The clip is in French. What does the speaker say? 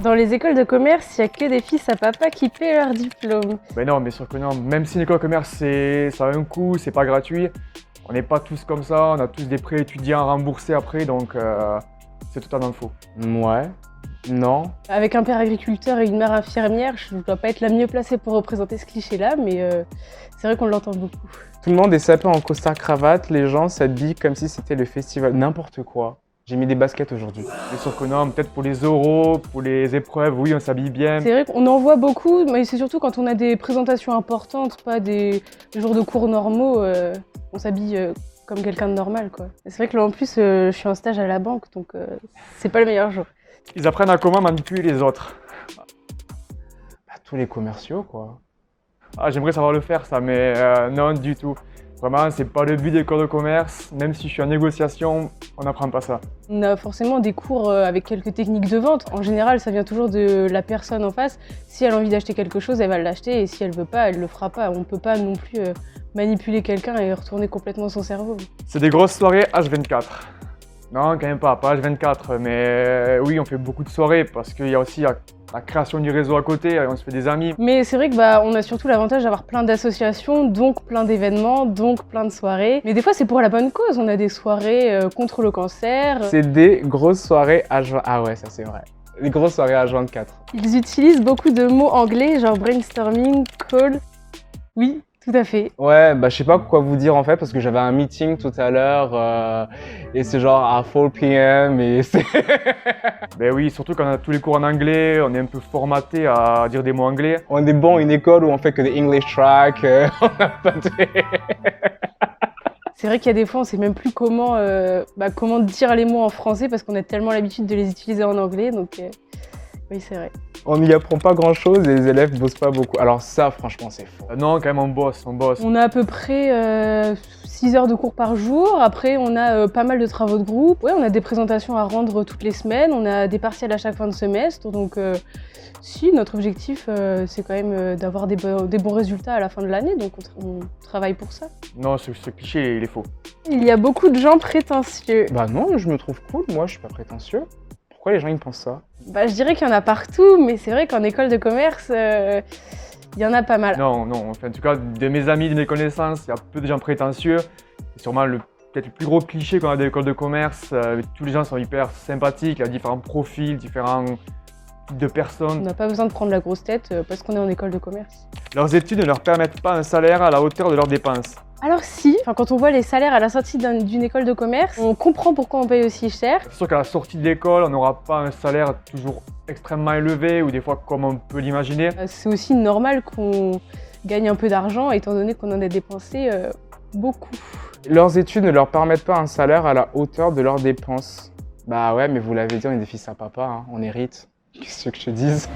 Dans les écoles de commerce, il n'y a que des fils à papa qui paient leur diplôme. Ben non, bien sûr que non. Même si l'école de commerce, ça a un coût, c'est pas gratuit. On n'est pas tous comme ça, on a tous des prêts étudiants à rembourser après, donc c'est totalement faux. Ouais. Non. Avec un père agriculteur et une mère infirmière, je ne dois pas être la mieux placée pour représenter ce cliché-là, mais c'est vrai qu'on l'entend beaucoup. Tout le monde est sapé en costard-cravate, les gens s'habillent comme si c'était le festival, n'importe quoi. J'ai mis des baskets aujourd'hui. Bien sûr que non, peut-être pour les oraux, pour les épreuves, oui, on s'habille bien. C'est vrai qu'on en voit beaucoup, mais c'est surtout quand on a des présentations importantes, pas des jours de cours normaux, on s'habille comme quelqu'un de normal, quoi. C'est vrai que là, en plus, je suis en stage à la banque, donc c'est pas le meilleur jour. Ils apprennent à comment manipuler les autres. Bah, tous les commerciaux, quoi. Ah, j'aimerais savoir le faire, ça, mais non, du tout. Vraiment, c'est pas le but des cours de commerce. Même si je suis en négociation, on n'apprend pas ça. On a forcément des cours avec quelques techniques de vente. En général, ça vient toujours de la personne en face. Si elle a envie d'acheter quelque chose, elle va l'acheter, et si elle veut pas, elle le fera pas. On peut pas non plus manipuler quelqu'un et retourner complètement son cerveau. C'est des grosses soirées H24. Non, quand même pas H24, mais oui, on fait beaucoup de soirées parce qu'il y a aussi la création du réseau à côté, on se fait des amis. Mais c'est vrai que on a surtout l'avantage d'avoir plein d'associations, donc plein d'événements, donc plein de soirées. Mais des fois, c'est pour la bonne cause. On a des soirées contre le cancer. C'est des grosses soirées H24. Ah ouais, ça c'est vrai. Des grosses soirées H24. Ils utilisent beaucoup de mots anglais, genre brainstorming, call. Oui, tout à fait. Ouais, bah je sais pas quoi vous dire en fait parce que j'avais un meeting tout à l'heure et c'est genre à 4 p.m. et c'est... Ben oui, surtout quand on a tous les cours en anglais, on est un peu formaté à dire des mots anglais. On est bon une école où on fait que des English tracks, on a pas de... C'est vrai qu'il y a des fois, on sait même plus comment dire les mots en français parce qu'on a tellement l'habitude de les utiliser en anglais, donc oui, c'est vrai. On n'y apprend pas grand chose et les élèves bossent pas beaucoup. Alors ça, franchement, c'est faux. Non, quand même, on bosse. On a à peu près 6 heures de cours par jour. Après, on a pas mal de travaux de groupe. Ouais, on a des présentations à rendre toutes les semaines. On a des partiels à chaque fin de semestre. Donc, si, notre objectif, c'est quand même d'avoir des bons résultats à la fin de l'année. Donc, on travaille pour ça. Non, ce cliché, il est faux. Il y a beaucoup de gens prétentieux. Bah non, je me trouve cool. Moi, je suis pas prétentieux. Pourquoi les gens ils pensent ça? Je dirais qu'il y en a partout, mais c'est vrai qu'en école de commerce, il y en a pas mal. Non, enfin, en tout cas, de mes amis, de mes connaissances, il y a peu de gens prétentieux. C'est sûrement peut-être le plus gros cliché qu'on a de l'école de commerce. Tous les gens sont hyper sympathiques, il y a différents profils, différents types de personnes. On n'a pas besoin de prendre la grosse tête parce qu'on est en école de commerce. Leurs études ne leur permettent pas un salaire à la hauteur de leurs dépenses. Alors si, quand on voit les salaires à la sortie d'une école de commerce, on comprend pourquoi on paye aussi cher. C'est sûr qu'à la sortie de l'école, on n'aura pas un salaire toujours extrêmement élevé ou des fois comme on peut l'imaginer. C'est aussi normal qu'on gagne un peu d'argent étant donné qu'on en a dépensé beaucoup. Leurs études ne leur permettent pas un salaire à la hauteur de leurs dépenses. Bah ouais, mais vous l'avez dit, on est des fils à papa, hein, on hérite. Qu'est-ce que je te dise?